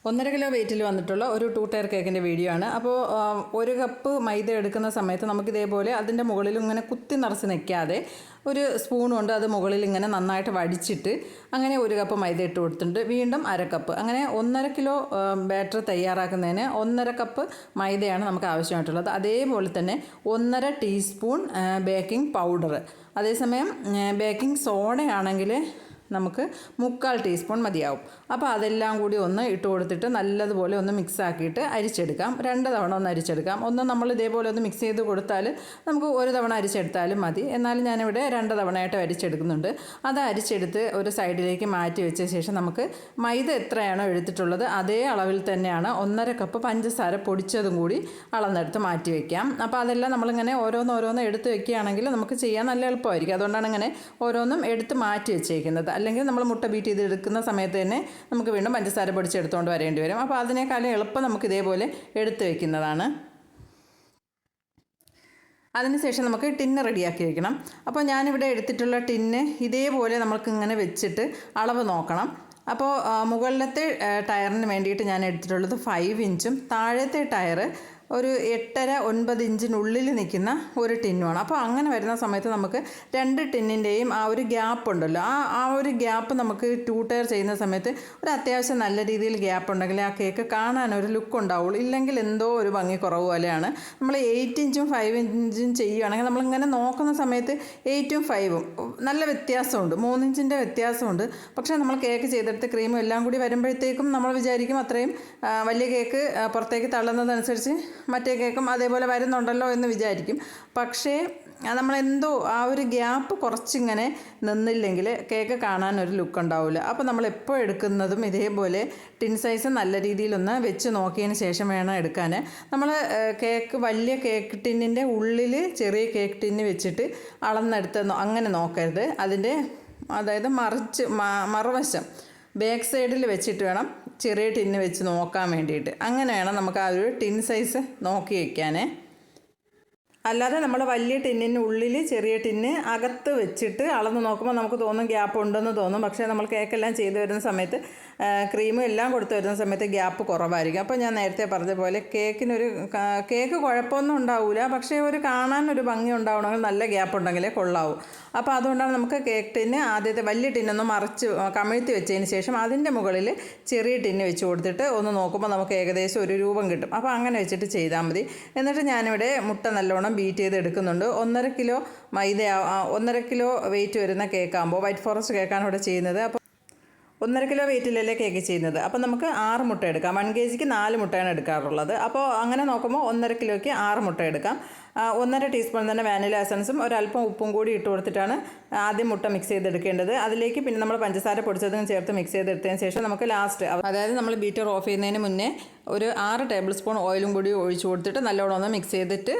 1.5 kilo വെയിറ്റിൽ വന്നിട്ടുള്ള ഒരു 2 tyre കേക്കിൻ്റെ വീഡിയോ ആണ്. അപ്പോൾ 1 കപ്പ് മൈദ എടുക്കുന്ന സമയത്ത് നമുക്ക് ഇതേപോലെ അതിൻ്റെ മുകളിൽ ഇങ്ങനെ കുത്തി നിറച്ച് നിൽക്കാതെ ഒരു സ്പൂൺ കൊണ്ട് അത് മുകളിൽ ഇങ്ങനെ നന്നായിട്ട് വടിച്ചിട്ട് അങ്ങനെ 1 കപ്പ് മൈദ ഇട്ട് കൊടുത്തിട്ടുണ്ട്. വീണ്ടും 1/2 കപ്പ്, അങ്ങനെ 1.5 കിലോ ബാറ്റർ തയ്യാറാക്കുന്നതിന് 1.5 കപ്പ് മൈദയാണ് നമുക്ക് ആവശ്യമായിട്ടുള്ളത്. അതേപോലെ തന്നെ 1.5 ടീസ്പൂൺ ബേക്കിംഗ് പൗഡർ. അതേസമയം ബേക്കിംഗ് സോഡയാണെങ്കിൽ നമുക്ക് 3/4 ടീസ്പൂൺ മതിയാവും. അപ്പോൾ അതെല്ലാം കൂടി ഒന്ന് ഇട്ട് കൊടുത്തിട്ട് നല്ലതുപോലെ ഒന്ന് മിക്സ് ആക്കിയിട്ട് അരിച്ചെടുക്കാം. 2 തവണ ഒന്ന് അരിച്ചെടുക്കാം. ഒന്ന് നമ്മൾ ഇതേപോലെ ഒന്ന് മിക്സ് ചെയ്ത് കൊടുത്താൽ നമുക്ക് 1 തവണ അരിച്ചെടുത്താലും മതി. എന്നാലും ഞാനിവിടെ 2 തവണയായിട്ട് അരിച്ചെടുക്കുന്നുണ്ട്. അത് അരിച്ചെടുത്ത് ഒരു സൈഡിലേക്ക് മാറ്റി വെച്ച ശേഷം നമുക്ക് മൈദ എത്രയാണോ എടുത്തിട്ടുള്ളത് അതേ അളവിൽ തന്നെയാണ് 1.5 കപ്പ് പഞ്ചസാര പൊടിച്ചതും കൂടി അളന്നെടുത്ത് മാറ്റി വയ്ക്കാം. അപ്പോൾ അതെല്ലാം നമ്മളിങ്ങനെ ഓരോന്നോരോന്ന് എടുത്ത് വെക്കുകയാണെങ്കിൽ നമുക്ക് ചെയ്യാൻ നല്ല എളുപ്പമായിരിക്കും. അതുകൊണ്ടാണ് ഇങ്ങനെ ഓരോന്നും എടുത്ത് മാറ്റി വെച്ചേക്കുന്നത്. അല്ലെങ്കിൽ നമ്മൾ മുട്ട ബീറ്റ് ചെയ്തെടുക്കുന്ന സമയത്ത് തന്നെ നമുക്ക് വീണ്ടും പഞ്ചസാര പൊടിച്ചെടുത്തുകൊണ്ട് വരേണ്ടി വരും. അപ്പോൾ അതിനേക്കാളും എളുപ്പം നമുക്ക് ഇതേപോലെ എടുത്ത് വയ്ക്കുന്നതാണ്. അതിനുശേഷം നമുക്ക് ടിന്ന് റെഡിയാക്കി വയ്ക്കണം. അപ്പോൾ ഞാനിവിടെ എടുത്തിട്ടുള്ള ടിന്ന് ഇതേപോലെ നമ്മൾക്ക് ഇങ്ങനെ വെച്ചിട്ട് അളവ് നോക്കണം. അപ്പോൾ മുകളിലത്തെ ടയറിന് വേണ്ടിയിട്ട് ഞാൻ എടുത്തിട്ടുള്ളത് 5 ഇഞ്ചും താഴത്തെ ടയർ ഒരു 8.5-9 ഇഞ്ചിനുള്ളിൽ നിൽക്കുന്ന ഒരു ടിന്നുമാണ്. അപ്പോൾ അങ്ങനെ വരുന്ന സമയത്ത് നമുക്ക് 2 ടിന്നിൻ്റെയും ആ ഒരു ഗ്യാപ്പ് ഉണ്ടല്ലോ, ആ ഒരു ഗ്യാപ്പ് നമുക്ക് 2 ടയർ ചെയ്യുന്ന സമയത്ത് ഒരു അത്യാവശ്യം നല്ല രീതിയിൽ ഗ്യാപ്പ് ഉണ്ടെങ്കിൽ ആ കേക്ക് കാണാൻ ഒരു ലുക്ക് ഉണ്ടാവുള്ളൂ. ഇല്ലെങ്കിൽ എന്തോ ഒരു ഭംഗി കുറവ് പോലെയാണ്. നമ്മൾ 8 ഇഞ്ചും 5 ഇഞ്ചും ചെയ്യുകയാണെങ്കിൽ നമ്മളിങ്ങനെ നോക്കുന്ന സമയത്ത് 8ഉം 5ഉം നല്ല വ്യത്യാസമുണ്ട്, 3 ഇഞ്ചിൻ്റെ വ്യത്യാസമുണ്ട്. പക്ഷേ നമ്മൾ കേക്ക് ചെയ്തെടുത്ത് ക്രീമും എല്ലാം കൂടി വരുമ്പോഴത്തേക്കും നമ്മൾ വിചാരിക്കും അത്രയും വലിയ കേക്ക് പുറത്തേക്ക് തള്ളുന്നതനുസരിച്ച് മറ്റേ കേക്കും അതേപോലെ വരുന്നുണ്ടല്ലോ എന്ന് വിചാരിക്കും. പക്ഷേ നമ്മളെന്തോ ആ ഒരു ഗ്യാപ്പ് കുറച്ചിങ്ങനെ നിന്നില്ലെങ്കിൽ കേക്ക് കാണാനൊരു ലുക്ക് ഉണ്ടാവില്ല. അപ്പോൾ നമ്മൾ എപ്പോൾ എടുക്കുന്നതും ഇതേപോലെ ടിൻ സൈസ് നല്ല രീതിയിലൊന്ന് വെച്ച് നോക്കിയതിന് ശേഷം വേണം എടുക്കാൻ. നമ്മൾ കേക്ക് വലിയ കേക്ക് ടിന്നിൻ്റെ ഉള്ളിൽ ചെറിയ കേക്ക് ടിന്ന് വെച്ചിട്ട് അളന്നെടുത്ത് അങ്ങനെ നോക്കരുത്. അതിൻ്റെ അതായത് മറുവശം ബാക്ക് സൈഡിൽ വെച്ചിട്ട് വേണം ചെറിയ ടിന്ന് വെച്ച് നോക്കാൻ വേണ്ടിയിട്ട്. അങ്ങനെ വേണം നമുക്ക് ആ ഒരു ടിൻ സൈസ് നോക്കി വയ്ക്കാൻ. അല്ലാതെ നമ്മൾ വലിയ ടിന്നിന് ഉള്ളിൽ ചെറിയ ടിന്ന് അകത്ത് വെച്ചിട്ട് അളന്ന് നോക്കുമ്പോൾ നമുക്ക് തോന്നും ഗ്യാപ്പ് ഉണ്ടെന്ന് തോന്നും. പക്ഷേ നമ്മൾ കേക്കെല്ലാം ചെയ്ത് വരുന്ന സമയത്ത് ക്രീമും എല്ലാം കൊടുത്ത് വരുന്ന സമയത്ത് ഗ്യാപ്പ് കുറവായിരിക്കും. അപ്പോൾ ഞാൻ നേരത്തെ പറഞ്ഞ പോലെ കേക്ക് കുഴപ്പമൊന്നും ഉണ്ടാവില്ല. പക്ഷേ ഒരു കാണാനൊരു ഭംഗി ഉണ്ടാവണമെങ്കിൽ നല്ല ഗ്യാപ്പ് ഉണ്ടെങ്കിലേ കൊള്ളാവൂ. അപ്പോൾ അതുകൊണ്ടാണ് നമുക്ക് കേക്ക് ടിന്ന് ആദ്യത്തെ വലിയ ടിന്നൊന്ന് മറിച്ച് കമിഴ്ത്തി വെച്ചതിന് ശേഷം അതിൻ്റെ മുകളിൽ ചെറിയ ടിന്ന് വെച്ച് കൊടുത്തിട്ട് ഒന്ന് നോക്കുമ്പോൾ നമുക്ക് ഏകദേശം ഒരു രൂപം കിട്ടും. അപ്പോൾ അങ്ങനെ വെച്ചിട്ട് ചെയ്താൽ മതി. എന്നിട്ട് ഞാനിവിടെ മുട്ട നല്ലോണം ബീറ്റ് ചെയ്ത് എടുക്കുന്നുണ്ട്. 1.5 കിലോ മൈദ 1.5 കിലോ വെയിറ്റ് വരുന്ന കേക്കാകുമ്പോൾ വൈറ്റ് ഫോറസ്റ്റ് കേക്കാണ് ഇവിടെ ചെയ്യുന്നത്. അപ്പോൾ 1.5 കിലോ വെയിറ്റിലല്ലേ കേക്ക് ചെയ്യുന്നത്. അപ്പോൾ നമുക്ക് 6 മുട്ട എടുക്കാം. 1 kgക്ക് 4 മുട്ടയാണ് എടുക്കാറുള്ളത്. അപ്പോൾ അങ്ങനെ നോക്കുമ്പോൾ 1.5 കിലോയ്ക്ക് 6 മുട്ട എടുക്കാം. 1.5 ടീസ്പൂൺ തന്നെ വാനില എസൻസും ഒരല്പം ഉപ്പും കൂടി ഇട്ട് കൊടുത്തിട്ടാണ് ആദ്യം മുട്ട മിക്സ് ചെയ്തെടുക്കേണ്ടത്. അതിലേക്ക് പിന്നെ നമ്മൾ പഞ്ചസാര പൊടിച്ചതും ചേർത്ത് മിക്സ് ചെയ്തെടുത്തതിന് ശേഷം നമുക്ക് ലാസ്റ്റ്, അതായത് നമ്മൾ ബീറ്റർ ഓഫ് ചെയ്യുന്നതിന് മുന്നേ ഒരു 6 ടേബിൾ സ്പൂൺ ഓയിലും കൂടി ഒഴിച്ചു കൊടുത്തിട്ട് നല്ലോണം ഒന്ന് മിക്സ് ചെയ്തിട്ട്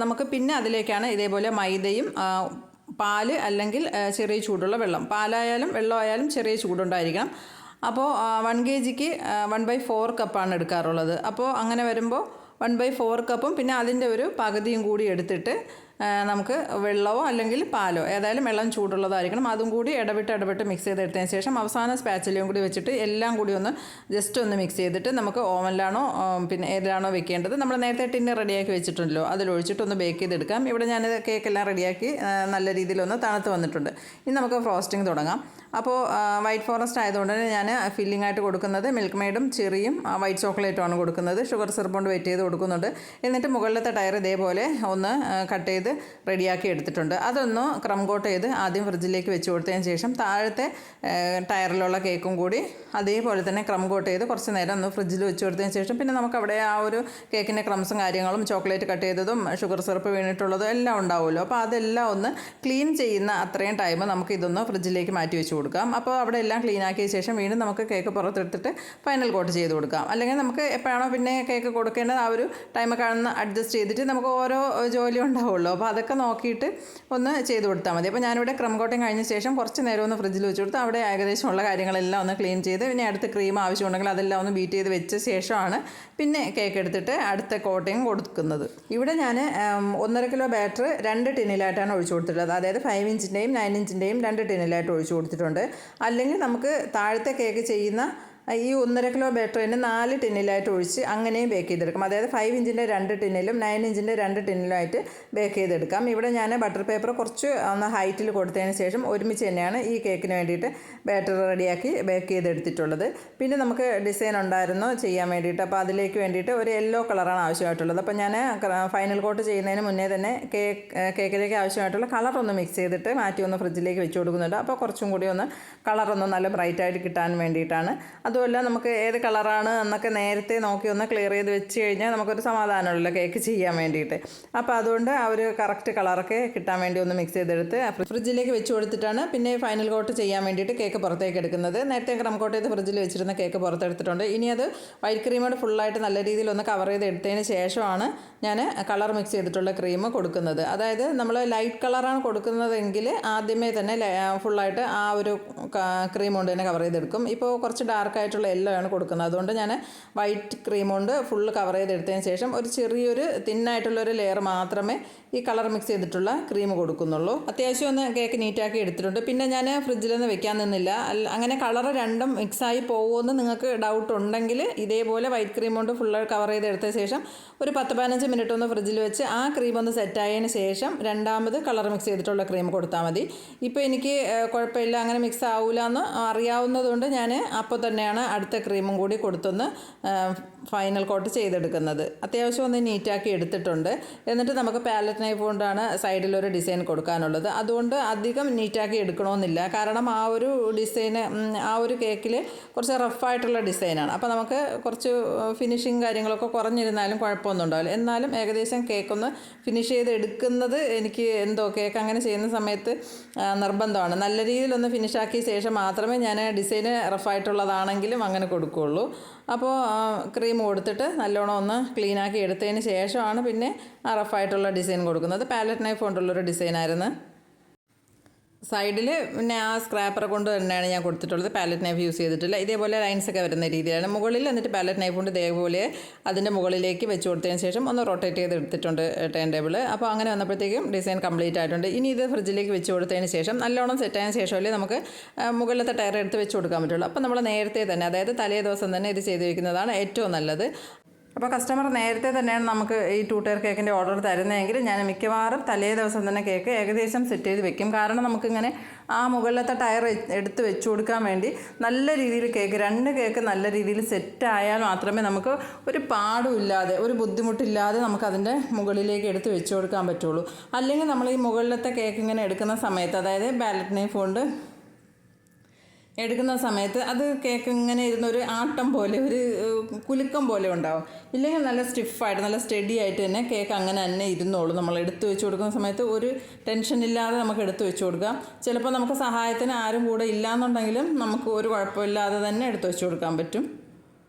നമുക്ക് പിന്നെ അതിലേക്കാണ് ഇതേപോലെ മൈദയും പാല് അല്ലെങ്കിൽ ചെറിയ ചൂടുള്ള വെള്ളം, പാലായാലും വെള്ളമായാലും ചെറിയ ചൂടുണ്ടായിരിക്കണം. അപ്പോൾ 1 kgക്ക് 1/4 കപ്പാണ് എടുക്കാറുള്ളത്. അപ്പോൾ അങ്ങനെ വരുമ്പോൾ 1/4 കപ്പും പിന്നെ അതിൻ്റെ ഒരു പകുതിയും കൂടി എടുത്തിട്ട് നമുക്ക് വെള്ളമോ അല്ലെങ്കിൽ പാലോ ഏതായാലും വെള്ളം ചൂടുള്ളതായിരിക്കണം, അതും കൂടി ഇടവിട്ട് മിക്സ് ചെയ്തെടുത്തതിന് ശേഷം അവസാനം സ്പാച്ചിലയും കൂടി വെച്ചിട്ട് എല്ലാം കൂടി ഒന്ന് ജസ്റ്റ് ഒന്ന് മിക്സ് ചെയ്തിട്ട് നമുക്ക് ഓവനിലാണോ പിന്നെ ഏതിലാണോ വെക്കേണ്ടത് നമ്മൾ നേരത്തെ ടിന്ന് റെഡിയാക്കി വെച്ചിട്ടുണ്ടല്ലോ അതിലൊഴിച്ചിട്ട് ഒന്ന് ബേക്ക് ചെയ്തെടുക്കാം. ഇവിടെ ഞാൻ കേക്കെല്ലാം റെഡിയാക്കി നല്ല രീതിയിലൊന്ന് തണുത്ത് വന്നിട്ടുണ്ട്. ഇനി നമുക്ക് ഫ്രോസ്റ്റിംഗ് തുടങ്ങാം. അപ്പോൾ വൈറ്റ് ഫോറസ്റ്റ് ആയതുകൊണ്ട് തന്നെ ഞാൻ ഫില്ലിംഗ് ആയിട്ട് കൊടുക്കുന്നത് മിൽക്ക് മെയ്ഡും ചെറിയും വൈറ്റ് ചോക്ലേറ്റുമാണ് കൊടുക്കുന്നത്. ഷുഗർ സിറപ്പ് കൊണ്ട് വെയിറ്റ് ചെയ്ത് കൊടുക്കുന്നുണ്ട്. എന്നിട്ട് മുകളിലത്തെ ടയർ ഇതേപോലെ ഒന്ന് കട്ട് ചെയ്ത് റെഡിയാക്കി എടുത്തിട്ടുണ്ട്. അതൊന്ന് ക്രം കോട്ട് ചെയ്ത് ആദ്യം ഫ്രിഡ്ജിലേക്ക് വെച്ച് കൊടുത്തതിന് ശേഷം താഴത്തെ ടയറിലുള്ള കേക്കും കൂടി അതേപോലെ തന്നെ ക്രം കോട്ട് ചെയ്ത് കുറച്ച് നേരം ഒന്ന് ഫ്രിഡ്ജിൽ വെച്ച് കൊടുത്തതിന് ശേഷം പിന്നെ നമുക്കവിടെ ആ ഒരു കേക്കിൻ്റെ ക്രംസും കാര്യങ്ങളും ചോക്ലേറ്റ് കട്ട് ചെയ്തതും ഷുഗർ സിറപ്പ് വീണിട്ടുള്ളതും എല്ലാം ഉണ്ടാവുമല്ലോ. അപ്പോൾ അതെല്ലാം ഒന്ന് ക്ലീൻ ചെയ്യുന്ന അത്രയും ടൈം നമുക്ക് ഇതൊന്ന് ഫ്രിഡ്ജിലേക്ക് മാറ്റി വെച്ച് കൊടുക്കാം. അപ്പോൾ അവിടെ എല്ലാം ക്ലീൻ ആക്കിയ ശേഷം വീണ്ടും നമുക്ക് കേക്ക് പുറത്തെടുത്തിട്ട് ഫൈനൽ കോട്ട് ചെയ്ത് കൊടുക്കാം. അല്ലെങ്കിൽ നമുക്ക് എപ്പോഴാണോ പിന്നെ കേക്ക് കൊടുക്കേണ്ടത് ആ ഒരു ടൈം കാണുന്ന അഡ്ജസ്റ്റ് ചെയ്തിട്ട് നമുക്ക് ഓരോ ജോലി ഉണ്ടാവുമല്ലോ. അപ്പോൾ അതൊക്കെ നോക്കിയിട്ട് ഒന്ന് ചെയ്ത് കൊടുത്താൽ മതി. അപ്പോൾ ഞാനിവിടെ ക്രം കോട്ടിങ് കഴിഞ്ഞ ശേഷം കുറച്ച് നേരം ഒന്ന് ഫ്രിഡ്ജിൽ വെച്ച് കൊടുത്ത് അവിടെ ഏകദേശമുള്ള കാര്യങ്ങളെല്ലാം ഒന്ന് ക്ലീൻ ചെയ്ത് പിന്നെ അടുത്ത ക്രീം ആവശ്യമുണ്ടെങ്കിൽ അതെല്ലാം ഒന്ന് ബീറ്റ് ചെയ്ത് വെച്ച ശേഷമാണ് പിന്നെ കേക്ക് എടുത്തിട്ട് അടുത്ത കോട്ടിങ് കൊടുക്കുന്നത്. ഇവിടെ ഞാൻ 1.5 കിലോ ബാറ്റർ 2 ടിന്നിലായിട്ടാണ് ഒഴിച്ചു കൊടുത്തിട്ടുള്ളത്. അതായത് 5 ഇഞ്ചിൻ്റെയും 9 ഇഞ്ചിൻ്റെയും 2 ടിന്നിലായിട്ട് ഒഴിച്ചു കൊടുത്തിട്ടുണ്ട്. അല്ലെങ്കിൽ നമുക്ക് താഴത്തെ കേക്ക് ചെയ്യുന്ന ഈ 1.5 കിലോ ബാറ്റർ തന്നെ 4 ടിന്നിലായിട്ട് ഒഴിച്ച് അങ്ങനെയും ബേക്ക് ചെയ്തെടുക്കാം. അതായത് 5 ഇഞ്ചിൻ്റെ 2 ടിന്നിലും 9 ഇഞ്ചിൻ്റെ 2 ടിന്നിലുമായിട്ട് ബേക്ക് ചെയ്തെടുക്കാം. ഇവിടെ ഞാൻ ബട്ടർ പേപ്പർ കുറച്ച് ഒന്ന് ഹൈറ്റിൽ കൊടുത്തതിന് ശേഷം ഒരുമിച്ച് തന്നെയാണ് ഈ കേക്കിന് വേണ്ടിയിട്ട് ബാറ്റർ റെഡിയാക്കി ബേക്ക് ചെയ്തെടുത്തിട്ടുള്ളത്. പിന്നെ നമുക്ക് ഡിസൈൻ ഉണ്ടായിരുന്നു ചെയ്യാൻ വേണ്ടിയിട്ട്. അപ്പോൾ അതിലേക്ക് വേണ്ടിയിട്ട് ഒരു യെല്ലോ കളറാണ് ആവശ്യമായിട്ടുള്ളത്. അപ്പോൾ ഞാൻ ഫൈനൽ കോട്ട് ചെയ്യുന്നതിന് മുന്നേ തന്നെ കേക്കിലേക്ക് ആവശ്യമായിട്ടുള്ള കളറൊന്ന് മിക്സ് ചെയ്തിട്ട് മാറ്റി ഒന്ന് ഫ്രിഡ്ജിലേക്ക് വെച്ച് കൊടുക്കുന്നുണ്ട്. അപ്പോൾ കുറച്ചും കൂടി ഒന്ന് കളറൊന്ന് നല്ല ബ്രൈറ്റായിട്ട് കിട്ടാൻ വേണ്ടിയിട്ടാണ്. അതുമല്ല നമുക്ക് ഏത് കളറാണ് എന്നൊക്കെ നേരത്തെ നോക്കി ഒന്ന് ക്ലിയർ ചെയ്ത് വെച്ച് കഴിഞ്ഞാൽ നമുക്കൊരു സമാധാനമുള്ള കേക്ക് ചെയ്യാൻ വേണ്ടിയിട്ട്. അപ്പോൾ അതുകൊണ്ട് ആ ഒരു കറക്റ്റ് കളറൊക്കെ കിട്ടാൻ വേണ്ടി ഒന്ന് മിക്സ് ചെയ്തെടുത്ത് ഫ്രിഡ്ജിലേക്ക് വെച്ച് കൊടുത്തിട്ടാണ് പിന്നെ ഫൈനൽ കോട്ട് ചെയ്യാൻ വേണ്ടിയിട്ട് കേക്ക് പുറത്തേക്ക് എടുക്കുന്നത്. നേരത്തെ ക്രം കോട്ട് ചെയ്ത് ഫ്രിഡ്ജിൽ വെച്ചിരുന്ന കേക്ക് പുറത്തെടുത്തിട്ടുണ്ട്. ഇനി അത് വൈറ്റ് ക്രീമോട് ഫുള്ളായിട്ട് നല്ല രീതിയിൽ ഒന്ന് കവർ ചെയ്ത് എടുത്തതിന് ശേഷമാണ് ഞാൻ കളർ മിക്സ് ചെയ്തിട്ടുള്ള ക്രീം കൊടുക്കുന്നത്. അതായത് നമ്മൾ ലൈറ്റ് കളറാണ് കൊടുക്കുന്നതെങ്കിൽ ആദ്യമേ തന്നെ ഫുള്ളായിട്ട് ആ ഒരു ക്രീം കൊണ്ട് തന്നെ കവർ ചെയ്തെടുക്കും. ഇപ്പോൾ കുറച്ച് ഡാർക്കായിട്ടുള്ള യെല്ലോ ആണ് കൊടുക്കുന്നത്. അതുകൊണ്ട് ഞാൻ വൈറ്റ് ക്രീം കൊണ്ട് ഫുള്ള് കവർ ചെയ്തെടുത്തതിന് ശേഷം ഒരു ചെറിയൊരു തിന്നായിട്ടുള്ളൊരു ലെയർ മാത്രമേ ഈ കളർ മിക്സ് ചെയ്തിട്ടുള്ള ക്രീം കൊടുക്കുന്നുള്ളൂ. അത്യാവശ്യം ഒന്ന് കേക്ക് നീറ്റാക്കി എടുത്തിട്ടുണ്ട്. പിന്നെ ഞാൻ ഫ്രിഡ്ജിലൊന്നും വെക്കാൻ നിന്നില്ല. അങ്ങനെ കളർ രണ്ടും മിക്സായി പോകുമെന്ന് നിങ്ങൾക്ക് ഡൗട്ട് ഉണ്ടെങ്കിൽ ഇതേപോലെ വൈറ്റ് ക്രീം കൊണ്ട് ഫുള്ള് കവർ ചെയ്തെടുത്ത ശേഷം ഒരു 10-15 മിനിറ്റ് ഒന്ന് ഫ്രിഡ്ജിൽ വെച്ച് ആ ക്രീം ഒന്ന് സെറ്റായതിന് ശേഷം രണ്ടാമത് കളർ മിക്സ് ചെയ്തിട്ടുള്ള ക്രീം കൊടുത്താൽ മതി. ഇപ്പോൾ എനിക്ക് കുഴപ്പമില്ല, അങ്ങനെ മിക്സ് ആവില്ല എന്ന് അറിയാവുന്നതുകൊണ്ട് ഞാൻ അപ്പോൾ തന്നെയാണ് അടുത്ത ക്രീമും കൂടി കൊടുത്തൊന്ന് ഫൈനൽ കോട്ട് ചെയ്തെടുക്കുന്നത്. അത്യാവശ്യം ഒന്ന് നീറ്റാക്കി എടുത്തിട്ടുണ്ട്. എന്നിട്ട് നമുക്ക് പാലറ്റ് നൈഫ് കൊണ്ടാണ് സൈഡിലൊരു ഡിസൈൻ കൊടുക്കാനുള്ളത്. അതുകൊണ്ട് അധികം നീറ്റാക്കി എടുക്കണമെന്നില്ല. കാരണം ആ ഒരു ഡിസൈന് ആ ഒരു കേക്കിൽ കുറച്ച് റഫായിട്ടുള്ള ഡിസൈനാണ്. അപ്പോൾ നമുക്ക് കുറച്ച് ഫിനിഷിങ് കാര്യങ്ങളൊക്കെ കുറഞ്ഞിരുന്നാലും കുഴപ്പമൊന്നും ഉണ്ടാവില്ല. എന്നാലും ഏകദേശം കേക്കൊന്ന് ഫിനിഷ് ചെയ്ത് എടുക്കുന്നത് എനിക്ക് എന്തോ കേക്ക് അങ്ങനെ ചെയ്യുന്ന സമയത്ത് നിർബന്ധമാണ്. നല്ല രീതിയിലൊന്ന് ഫിനിഷാക്കിയ ശേഷം മാത്രമേ ഞാൻ ഡിസൈന് റഫായിട്ടുള്ളതാണെങ്കിലും അങ്ങനെ കൊടുക്കുകയുള്ളൂ. അപ്പോൾ ക്രീം കൊടുത്തിട്ട് നല്ലോണം ഒന്ന് ക്ലീനാക്കി എടുത്തതിന് ശേഷമാണ് പിന്നെ ആ റഫായിട്ടുള്ള ഡിസൈൻ കൊടുക്കുന്നത്. പാലറ്റ് നൈഫ് കൊണ്ടുള്ളൊരു ഡിസൈനായിരുന്നു. സൈഡിൽ പിന്നെ ആ സ്ക്രാപ്പർ കൊണ്ട് തന്നെയാണ് ഞാൻ കൊടുത്തിട്ടുള്ളത്. പാലറ്റ് നൈഫ് യൂസ് ചെയ്തിട്ടില്ല. ഇതേപോലെ ലൈൻസൊക്കെ വരുന്ന രീതിയിലാണ് മുകളിൽ. എന്നിട്ട് പാലറ്റ് നൈഫ് കൊണ്ട് ഇതേപോലെ അതിൻ്റെ മുകളിലേക്ക് വെച്ച് കൊടുത്തതിന് ശേഷം ഒന്ന് റൊട്ടേറ്റ് ചെയ്ത് എടുത്തിട്ടുണ്ട് ടേൺ ടേബിൾ. അപ്പോൾ അങ്ങനെ വന്നപ്പോഴത്തേക്കും ഡിസൈൻ കംപ്ലീറ്റ് ആയിട്ടുണ്ട്. ഇനി ഇത് ഫ്രിഡ്ജിലേക്ക് വെച്ച് കൊടുത്തതിന് ശേഷം നല്ലോണം സെറ്റായതിന് ശേഷമല്ലേ നമുക്ക് മുകളിലത്തെ ടയർ എടുത്ത് വെച്ച് കൊടുക്കാൻ പറ്റുള്ളൂ. അപ്പോൾ നമ്മൾ നേരത്തെ തന്നെ, അതായത് തലേ ദിവസം തന്നെ ഇത് ചെയ്ത് വയ്ക്കുന്നതാണ് ഏറ്റവും നല്ലത്. അപ്പോൾ കസ്റ്റമർ നേരത്തെ തന്നെയാണ് നമുക്ക് ഈ 2 ടയർ കേക്കിൻ്റെ ഓർഡർ തരുന്നതെങ്കിൽ ഞാൻ മിക്കവാറും തലേ ദിവസം തന്നെ കേക്ക് ഏകദേശം സെറ്റ് ചെയ്ത് വെക്കും. കാരണം നമുക്കിങ്ങനെ ആ മുകളിലത്തെ ടയർ എടുത്ത് വെച്ച് കൊടുക്കാൻ വേണ്ടി നല്ല രീതിയിൽ രണ്ട് കേക്ക് നല്ല രീതിയിൽ സെറ്റായാൽ മാത്രമേ നമുക്ക് ഒരു പാടും ഇല്ലാതെ ഒരു ബുദ്ധിമുട്ടില്ലാതെ നമുക്കതിൻ്റെ മുകളിലേക്ക് എടുത്ത് വെച്ച് കൊടുക്കാൻ പറ്റുള്ളൂ. അല്ലെങ്കിൽ നമ്മൾ ഈ മുകളിലത്തെ കേക്ക് ഇങ്ങനെ എടുക്കുന്ന സമയത്ത്, അതായത് പാലറ്റ് നൈഫ് കൊണ്ട് എടുക്കുന്ന സമയത്ത് അത് കേക്ക് ഇങ്ങനെ ഇരുന്നൊരു ആട്ടം പോലെ, ഒരു കുലുക്കം പോലെ ഉണ്ടാവും. ഇല്ലെങ്കിൽ നല്ല സ്റ്റിഫായിട്ട് നല്ല സ്റ്റഡി ആയിട്ട് തന്നെ കേക്ക് അങ്ങനെ തന്നെ ഇരുന്നോളൂ. നമ്മൾ എടുത്തു വെച്ച് കൊടുക്കുന്ന സമയത്ത് ഒരു ടെൻഷൻ ഇല്ലാതെ നമുക്ക് എടുത്തു വെച്ച് കൊടുക്കാം. ചിലപ്പോൾ നമുക്ക് സഹായത്തിന് ആരും കൂടെ ഇല്ലയെന്നുണ്ടെങ്കിലും നമുക്ക് ഒരു കുഴപ്പമില്ലാതെ തന്നെ എടുത്തു വെച്ച് കൊടുക്കാൻ പറ്റും.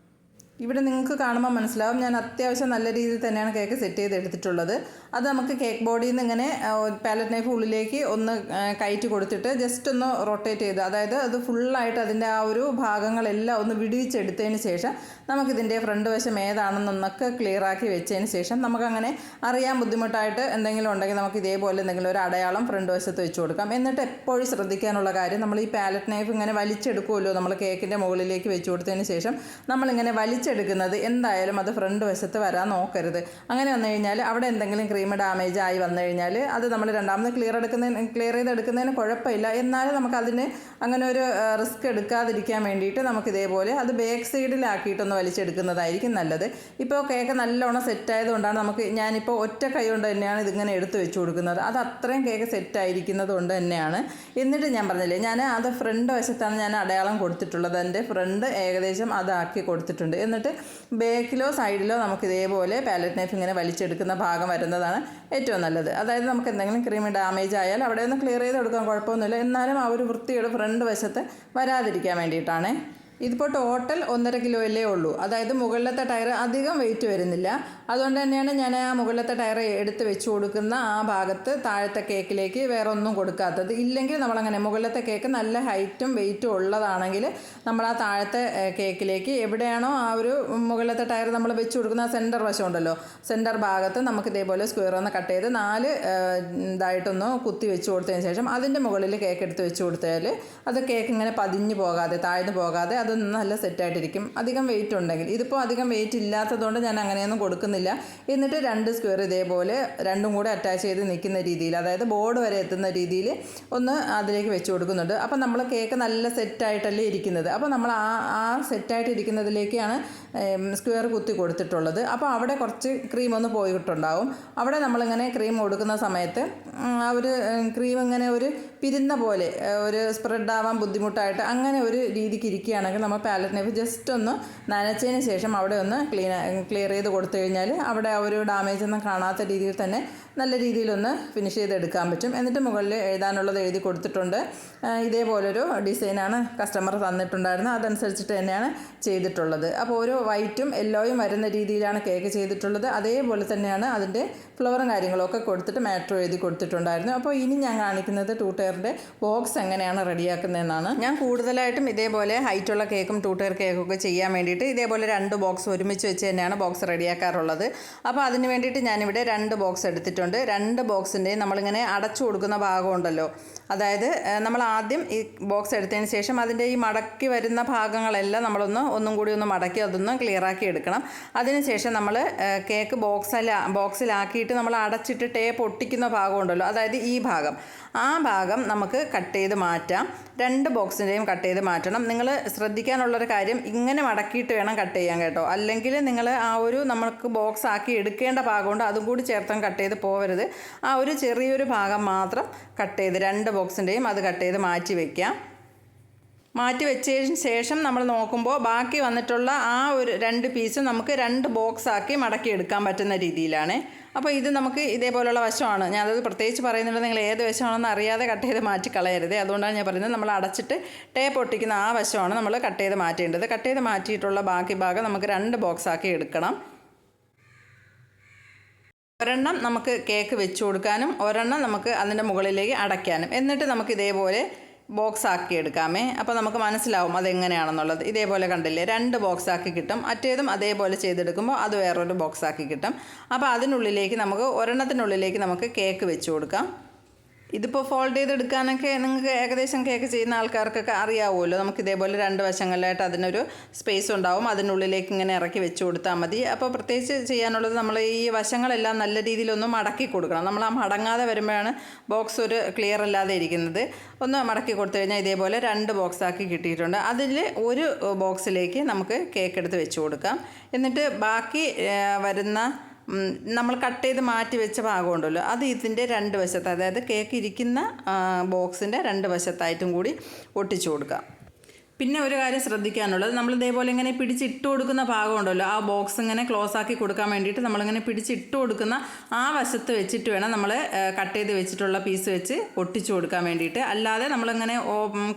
ഇവിടെ നിങ്ങൾക്ക് കാണുമ്പോൾ മനസ്സിലാവും ഞാൻ അത്യാവശ്യം നല്ല രീതിയിൽ തന്നെയാണ് കേക്ക് സെറ്റ് ചെയ്ത് എടുത്തിട്ടുള്ളത്. അത് നമുക്ക് കേക്ക് ബോഡിയിൽ നിന്ന് ഇങ്ങനെ പാലറ്റ് നൈഫ് ഉള്ളിലേക്ക് ഒന്ന് കയറ്റി കൊടുത്തിട്ട് ജസ്റ്റ് ഒന്ന് റൊട്ടേറ്റ് ചെയ്ത്, അതായത് അത് ഫുള്ളായിട്ട് അതിൻ്റെ ആ ഒരു ഭാഗങ്ങളെല്ലാം ഒന്ന് വിടിയിച്ചെടുത്തതിന് ശേഷം നമുക്കിതിൻ്റെ ഫ്രണ്ട് വശം ഏതാണെന്നൊന്നൊക്കെ ക്ലിയറാക്കി വെച്ചതിന് ശേഷം നമുക്കങ്ങനെ അറിയാൻ ബുദ്ധിമുട്ടായിട്ട് എന്തെങ്കിലും ഉണ്ടെങ്കിൽ നമുക്ക് ഇതേപോലെ എന്തെങ്കിലും ഒരു അടയാളം ഫ്രണ്ട് വശത്ത് വെച്ച് കൊടുക്കാം. എന്നിട്ട് എപ്പോഴും ശ്രദ്ധിക്കാനുള്ള കാര്യം, നമ്മൾ ഈ പാലറ്റ് നൈഫ് ഇങ്ങനെ വലിച്ചെടുക്കുമല്ലോ നമ്മൾ കേക്കിൻ്റെ മുകളിലേക്ക് വെച്ച് കൊടുത്തതിന് ശേഷം നമ്മളിങ്ങനെ വലിച്ചെടുക്കുന്നത് എന്തായാലും അത് ഫ്രണ്ട് വശത്ത് വരാൻ നോക്കരുത്. അങ്ങനെ വന്നു കഴിഞ്ഞാൽ അവിടെ എന്തെങ്കിലും ക്രീം ഡാമേജ് ആയി വന്നു കഴിഞ്ഞാൽ അത് നമ്മൾ രണ്ടാമത് ക്ലിയർ ചെയ്തെടുക്കുന്നതിന് കുഴപ്പമില്ല. എന്നാലും നമുക്കതിന് അങ്ങനെ ഒരു റിസ്ക് എടുക്കാതിരിക്കാൻ വേണ്ടിയിട്ട് നമുക്കിതേപോലെ അത് ബാക്ക് സൈഡിലാക്കിയിട്ടൊന്ന് വലിച്ചെടുക്കുന്നതായിരിക്കും നല്ലത്. ഇപ്പോൾ കേക്ക് നല്ലോണം സെറ്റായതുകൊണ്ടാണ് ഞാനിപ്പോൾ ഒറ്റ കൈ കൊണ്ട് തന്നെയാണ് ഇതിങ്ങനെ എടുത്ത് വെച്ച് കൊടുക്കുന്നത്. അത് അത്രയും കേക്ക് സെറ്റായിരിക്കുന്നത് കൊണ്ട് തന്നെയാണ്. എന്നിട്ട് ഞാൻ പറഞ്ഞില്ലേ, ഞാൻ അത് ഫ്രണ്ട് വശത്താണ് ഞാൻ അടയാളം കൊടുത്തിട്ടുള്ളത്. എൻ്റെ ഫ്രണ്ട് ഏകദേശം അതാക്കി കൊടുത്തിട്ടുണ്ട്. എന്നിട്ട് ബാക്കിലോ സൈഡിലോ നമുക്ക് ഇതേപോലെ പാലറ്റ് നൈഫ് ഇങ്ങനെ വലിച്ചെടുക്കുന്ന ഭാഗം വരുന്നതാണ് ഏറ്റവും നല്ലത്. അതായത് നമുക്ക് എന്തെങ്കിലും ക്രീം ഡാമേജ് ആയാൽ അവിടെ ഒന്ന് ക്ലിയർ ചെയ്ത് കൊടുക്കാൻ കുഴപ്പമൊന്നുമില്ല. എന്നാലും ആ ഒരു വൃത്തിയുടെ ഫ്രണ്ട് വശത്ത് വരാതിരിക്കാൻ വേണ്ടിയിട്ടാണ്. ഇതിപ്പോൾ ടോട്ടൽ 1.5 കിലോയല്ലേ ഉള്ളൂ. അതായത് മുകളിലത്തെ ടയർ അധികം വെയിറ്റ് വരുന്നില്ല. അതുകൊണ്ട് തന്നെയാണ് ഞാൻ ആ മുകളിലത്തെ ടയർ എടുത്ത് വെച്ച് കൊടുക്കുന്ന ആ ഭാഗത്ത് താഴത്തെ കേക്കിലേക്ക് വേറെ ഒന്നും കൊടുക്കാത്തത്. ഇല്ലെങ്കിൽ നമ്മളങ്ങനെ മുകളിലത്തെ കേക്ക് നല്ല ഹൈറ്റും വെയിറ്റും ഉള്ളതാണെങ്കിൽ നമ്മൾ ആ താഴത്തെ കേക്കിലേക്ക് എവിടെയാണോ ആ ഒരു മുകളിലത്തെ ടയർ നമ്മൾ വെച്ച് കൊടുക്കുന്ന സെൻറ്റർ വശം ഉണ്ടല്ലോ, സെൻറ്റർ ഭാഗത്ത് നമുക്ക് ഇതേപോലെ സ്ക്വയർ ഒന്ന് കട്ട് ചെയ്ത് 4 ഇതായിട്ടൊന്ന് കുത്തി വെച്ച് കൊടുത്തതിന് ശേഷം അതിൻ്റെ മുകളിൽ കേക്ക് എടുത്ത് വെച്ച് കൊടുത്താൽ അത് കേക്ക് ഇങ്ങനെ പതിഞ്ഞ് പോകാതെ താഴ്ന്നു പോകാതെ അതൊന്നും നല്ല സെറ്റായിട്ടിരിക്കും. അധികം വെയിറ്റ് ഉണ്ടെങ്കിൽ. ഇതിപ്പോൾ അധികം വെയിറ്റ് ഇല്ലാത്തതുകൊണ്ട് ഞാൻ അങ്ങനെയൊന്നും കൊടുക്കുന്നില്ല. എന്നിട്ട് 2 സ്ക്വയർ ഇതേപോലെ രണ്ടും കൂടെ അറ്റാച്ച് ചെയ്ത് നിൽക്കുന്ന രീതിയിൽ, അതായത് ബോർഡ് വരെ എത്തുന്ന രീതിയിൽ ഒന്ന് അതിലേക്ക് വെച്ച് കൊടുക്കുന്നുണ്ട്. അപ്പോൾ നമ്മൾ കേക്ക് നല്ല സെറ്റായിട്ടല്ലേ ഇരിക്കുന്നത്. അപ്പോൾ നമ്മൾ ആ സെറ്റായിട്ട് ഇരിക്കുന്നതിലേക്കാണ് സ്ക്വയർ കുത്തി കൊടുത്തിട്ടുള്ളത്. അപ്പോൾ അവിടെ കുറച്ച് ക്രീം ഒന്ന് പോയിട്ടുണ്ടാവും. അവിടെ നമ്മളിങ്ങനെ ക്രീം കൊടുക്കുന്ന സമയത്ത് ആ ഒരു ക്രീം ഇങ്ങനെ ഒരു പിരുന്ന പോലെ ഒരു സ്പ്രെഡ് ആവാൻ ബുദ്ധിമുട്ടായിട്ട് അങ്ങനെ ഒരു രീതിക്ക് ഇരിക്കുകയാണെങ്കിൽ നമ്മൾ പാലറ്റ് നൈഫ് ജസ്റ്റ് ഒന്ന് നനച്ചതിന് ശേഷം അവിടെ ഒന്ന് ക്ലിയർ ചെയ്ത് കൊടുത്തു കഴിഞ്ഞാൽ അവിടെ ആ ഒരു ഡാമേജ് ഒന്നും കാണാത്ത രീതിയിൽ തന്നെ നല്ല രീതിയിലൊന്ന് ഫിനിഷ് ചെയ്തെടുക്കാൻ പറ്റും. എന്നിട്ട് മുകളിൽ എഴുതാനുള്ളത് എഴുതി കൊടുത്തിട്ടുണ്ട്. ഇതേപോലൊരു ഡിസൈനാണ് കസ്റ്റമർ തന്നിട്ടുണ്ടായിരുന്നത്. അതനുസരിച്ചിട്ട് തന്നെയാണ് ചെയ്തിട്ടുള്ളത്. അപ്പോൾ ഒരു വൈറ്റും യെല്ലോയും വരുന്ന രീതിയിലാണ് കേക്ക് ചെയ്തിട്ടുള്ളത്. അതേപോലെ തന്നെയാണ് അതിൻ്റെ ഫ്ലവറും കാര്യങ്ങളൊക്കെ കൊടുത്തിട്ട് മാറ്റർ എഴുതി കൊടുത്തിട്ടുണ്ടായിരുന്നു. അപ്പോൾ ഇനി ഞാൻ കാണിക്കുന്നത് 2 ടയറിൻ്റെ ബോക്സ് എങ്ങനെയാണ് റെഡിയാക്കുന്നതെന്നാണ്. ഞാൻ കൂടുതലായിട്ടും ഇതേപോലെ ഹൈറ്റുള്ള കേക്കും 2 ടയർ കേക്കൊക്കെ ചെയ്യാൻ വേണ്ടിയിട്ട് ഇതേപോലെ 2 ബോക്സ് ഒരുമിച്ച് വെച്ച് തന്നെയാണ് ബോക്സ് റെഡിയാക്കാറുള്ളത്. അപ്പോൾ അതിന് വേണ്ടിയിട്ട് ഞാനിവിടെ 2 ബോക്സ് എടുത്തിട്ടുണ്ട്. 2 ബോക്സിൻ്റെയും നമ്മളിങ്ങനെ അടച്ചു കൊടുക്കുന്ന ഭാഗമുണ്ടല്ലോ, അതായത് നമ്മൾ ആദ്യം ഈ ബോക്സ് എടുത്തതിന് ശേഷം അതിൻ്റെ ഈ മടക്കി വരുന്ന ഭാഗങ്ങളെല്ലാം ഒന്നും കൂടി ഒന്ന് മടക്കി അതൊന്ന് ക്ലിയറാക്കി എടുക്കണം. അതിനുശേഷം നമ്മൾ കേക്ക് ബോക്സിലാക്കിയിട്ട് നമ്മൾ അടച്ചിട്ട് ടേപ്പ് ഒട്ടിക്കുന്ന ഭാഗമുണ്ടല്ലോ, അതായത് ഈ ഭാഗം, ആ ഭാഗം നമുക്ക് കട്ട് ചെയ്ത് മാറ്റാം. 2 ബോക്സിൻ്റെയും കട്ട് ചെയ്ത് മാറ്റണം. നിങ്ങൾ ശ്രദ്ധിക്കാനുള്ളൊരു കാര്യം, ഇങ്ങനെ മടക്കിയിട്ട് വേണം കട്ട് ചെയ്യാൻ കേട്ടോ. അല്ലെങ്കിൽ നിങ്ങൾ ആ ഒരു നമുക്ക് ബോക്സ് ആക്കി എടുക്കേണ്ട ഭാഗമുണ്ട്, അതും കൂടി ചേർത്തും കട്ട് ചെയ്ത് പോകരുത്. ആ ഒരു ചെറിയൊരു ഭാഗം മാത്രം കട്ട് ചെയ്ത് 2 ബോക്സിൻ്റെയും അത് കട്ട് ചെയ്ത് മാറ്റി വയ്ക്കാം. മാറ്റി വെച്ചതിന് ശേഷം നമ്മൾ നോക്കുമ്പോൾ ബാക്കി വന്നിട്ടുള്ള ആ ഒരു 2 പീസ് നമുക്ക് 2 ബോക്സാക്കി മടക്കി എടുക്കാൻ പറ്റുന്ന രീതിയിലാണ്. അപ്പോൾ ഇത് നമുക്ക് ഇതേപോലുള്ള വശമാണ്. ഞാനത് പ്രത്യേകിച്ച് പറയുന്നുണ്ട്, നിങ്ങൾ ഏത് വശമാണെന്ന് അറിയാതെ കട്ട് ചെയ്ത് മാറ്റി കളയരുത്. അതുകൊണ്ടാണ് ഞാൻ പറയുന്നത്, നമ്മൾ അടച്ചിട്ട് ടേപ്പ് ഒട്ടിക്കുന്ന ആ വശമാണ് നമ്മൾ കട്ട് ചെയ്ത് മാറ്റേണ്ടത്. കട്ട് ചെയ്ത് മാറ്റിയിട്ടുള്ള ബാക്കി ഭാഗം നമുക്ക് 2 ബോക്സാക്കി എടുക്കണം. ഒരെണ്ണം നമുക്ക് കേക്ക് വെച്ച് കൊടുക്കാനും ഒരെണ്ണം നമുക്ക് അതിൻ്റെ മുകളിലേക്ക് അടയ്ക്കാനും. എന്നിട്ട് നമുക്ക് ഇതേപോലെ ബോക്സ് ആക്കി എടുക്കാമേ. അപ്പോൾ നമുക്ക് മനസ്സിലാവും അതെങ്ങനെയാണെന്നുള്ളത്. ഇതേപോലെ കണ്ടില്ലേ, 2 ബോക്സ് ആക്കി കിട്ടും. മറ്റേതും അതേപോലെ ചെയ്തെടുക്കുമ്പോൾ അത് വേറൊരു ബോക്സ് ആക്കി കിട്ടും. അപ്പോൾ അതിനുള്ളിലേക്ക് ഒരെണ്ണത്തിനുള്ളിലേക്ക് നമുക്ക് കേക്ക് വെച്ച് കൊടുക്കാം. ഇതിപ്പോൾ ഫോൾഡ് ചെയ്തെടുക്കാനൊക്കെ നിങ്ങൾക്ക് ഏകദേശം കേക്ക് ചെയ്യുന്ന ആൾക്കാർക്കൊക്കെ അറിയാവുമല്ലോ. നമുക്ക് ഇതേപോലെ 2 വശങ്ങളിലായിട്ട് അതിനൊരു സ്പേസ് ഉണ്ടാവും. അതിനുള്ളിലേക്ക് ഇങ്ങനെ ഇറക്കി വെച്ച് കൊടുത്താൽ മതി. അപ്പോൾ പ്രത്യേകിച്ച് ചെയ്യാനുള്ളത്, നമ്മൾ ഈ വശങ്ങളെല്ലാം നല്ല രീതിയിലൊന്ന് മടക്കി കൊടുക്കണം. നമ്മൾ ആ മടങ്ങാതെ വരുമ്പോഴാണ് ബോക്സ് ഒരു ക്ലിയർ അല്ലാതെ ഇരിക്കുന്നത്. ഒന്ന് മടക്കി കൊടുത്തു കഴിഞ്ഞാൽ ഇതേപോലെ 2 ബോക്സാക്കി കിട്ടിയിട്ടുണ്ട്. അതിൽ ഒരു ബോക്സിലേക്ക് നമുക്ക് കേക്ക് എടുത്ത് വെച്ച് കൊടുക്കാം. എന്നിട്ട് ബാക്കി വരുന്ന നമ്മൾ കട്ട് ചെയ്ത് മാറ്റി വെച്ച ഭാഗമുണ്ടല്ലോ, അത് ഇതിൻ്റെ 2 വശത്ത്, അതായത് കേക്ക് ഇരിക്കുന്ന ബോക്സിൻ്റെ 2 വശത്തായിട്ടും കൂടി ഒട്ടിച്ചു കൊടുക്കാം. പിന്നെ ഒരു കാര്യം ശ്രദ്ധിക്കാനുള്ളത്, നമ്മൾ ഇതേപോലെ ഇങ്ങനെ പിടിച്ചിട്ട് കൊടുക്കുന്ന ഭാഗമുണ്ടല്ലോ, ആ ബോക്സ് ഇങ്ങനെ ക്ലോസ് ആക്കി കൊടുക്കാൻ വേണ്ടിയിട്ട് നമ്മളിങ്ങനെ പിടിച്ചിട്ട് കൊടുക്കുന്ന ആ വശത്ത് വെച്ചിട്ട് വേണം നമ്മൾ കട്ട് ചെയ്ത് വെച്ചിട്ടുള്ള പീസ് വെച്ച് ഒട്ടിച്ചു കൊടുക്കാൻ വേണ്ടിയിട്ട്. അല്ലാതെ നമ്മളിങ്ങനെ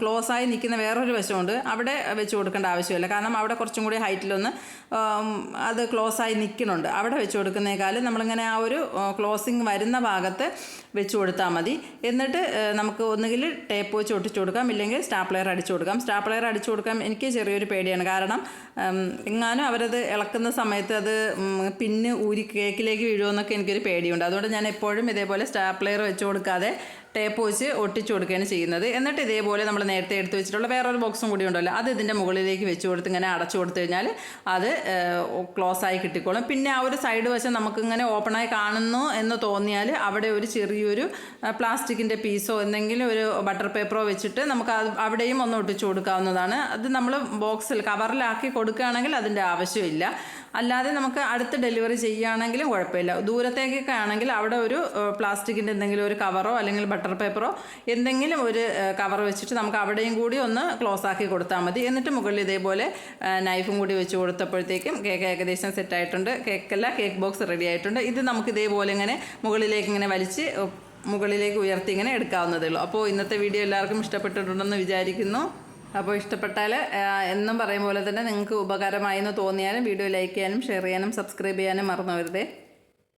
ക്ലോസ് ആയി നിൽക്കുന്ന വേറൊരു വശമുണ്ട്, അവിടെ വെച്ച് കൊടുക്കേണ്ട ആവശ്യമില്ല. കാരണം അവിടെ കുറച്ചും കൂടി ഹൈറ്റിലൊന്ന് അത് ക്ലോസ് ആയി നിൽക്കുന്നുണ്ട്. അവിടെ വെച്ച് കൊടുക്കുന്നേക്കാളും നമ്മളിങ്ങനെ ആ ഒരു ക്ലോസിങ് വരുന്ന ഭാഗത്ത് വെച്ച് കൊടുത്താൽ മതി. എന്നിട്ട് നമുക്ക് ഒന്നുകിൽ ടേപ്പ് വെച്ച് ഒട്ടിച്ചു കൊടുക്കാം, ഇല്ലെങ്കിൽ സ്റ്റാപ്ലെയർ അടിച്ചു കൊടുക്കാം. സ്റ്റാപ്ലെയർ അടിച്ചു കൊടുക്കാൻ എനിക്ക് ചെറിയൊരു പേടിയാണ്. കാരണം എങ്ങാനും അവരത് ഇളക്കുന്ന സമയത്ത് അത് പിന്ന് ഊരി കേക്കിലേക്ക് വീഴുമെന്നൊക്കെ എനിക്കൊരു പേടിയുണ്ട്. അതുകൊണ്ട് ഞാൻ എപ്പോഴും ഇതേപോലെ സ്റ്റാപ്ലെയർ വെച്ച് കൊടുക്കാതെ ടേപ്പ് വെച്ച് ഒട്ടിച്ചു കൊടുക്കുകയാണ് ചെയ്യുന്നത്. എന്നിട്ട് ഇതേപോലെ നമ്മൾ നേരത്തെ എടുത്ത് വെച്ചിട്ടുള്ള വേറൊരു ബോക്സും കൂടി ഉണ്ടല്ലോ, അത് ഇതിൻ്റെ മുകളിലേക്ക് വെച്ച് കൊടുത്ത് ഇങ്ങനെ അടച്ചു കൊടുത്തു കഴിഞ്ഞാൽ അത് ക്ലോസ് ആയി കിട്ടിക്കോളും. പിന്നെ ആ ഒരു സൈഡ് വശം നമുക്കിങ്ങനെ ഓപ്പണായി കാണുന്നു എന്ന് തോന്നിയാൽ അവിടെ ഒരു ചെറിയൊരു പ്ലാസ്റ്റിക്കിൻ്റെ പീസോ എന്തെങ്കിലും ഒരു ബട്ടർ പേപ്പറോ വെച്ചിട്ട് നമുക്ക് അവിടെയും ഒന്ന് ഒട്ടിച്ചു കൊടുക്കാവുന്നതാണ്. അത് നമ്മൾ ബോക്സിൽ കവറിലാക്കി കൊടുക്കുകയാണെങ്കിൽ അതിൻ്റെ ആവശ്യമില്ല. അല്ലാതെ നമുക്ക് അടുത്ത് ഡെലിവറി ചെയ്യുകയാണെങ്കിലും കുഴപ്പമില്ല. ദൂരത്തേക്കൊക്കെ ആണെങ്കിൽ അവിടെ ഒരു പ്ലാസ്റ്റിക്കിൻ്റെ എന്തെങ്കിലും ഒരു കവറോ അല്ലെങ്കിൽ ബട്ടർ പേപ്പറോ എന്തെങ്കിലും ഒരു കവർ വെച്ചിട്ട് നമുക്ക് അവിടെയും കൂടി ഒന്ന് ക്ലോസ് ആക്കി കൊടുത്താൽ മതി. എന്നിട്ട് മുകളിൽ ഇതേപോലെ നൈഫും കൂടി വെച്ച് കൊടുത്തപ്പോഴത്തേക്കും കേക്ക് ഏകദേശം സെറ്റായിട്ടുണ്ട്. കേക്ക് ബോക്സ് റെഡി ആയിട്ടുണ്ട്. ഇത് നമുക്ക് ഇതേപോലെ ഇങ്ങനെ മുകളിലേക്ക് ഇങ്ങനെ വലിച്ച് മുകളിലേക്ക് ഉയർത്തി ഇങ്ങനെ എടുക്കാവുന്നതേ ഉള്ളൂ. അപ്പോൾ ഇന്നത്തെ വീഡിയോ എല്ലാവർക്കും ഇഷ്ടപ്പെട്ടിട്ടുണ്ടെന്ന് വിചാരിക്കുന്നു. അപ്പോൾ ഇഷ്ടപ്പെട്ടാൽ എന്നും പറയും പോലെ തന്നെ നിങ്ങൾക്ക് ഉപകാരമായി എന്ന് തോന്നിയാലും വീഡിയോ ലൈക്ക് ചെയ്യാനും ഷെയർ ചെയ്യാനും സബ്സ്ക്രൈബ് ചെയ്യാനും മറന്നു വരുതേ.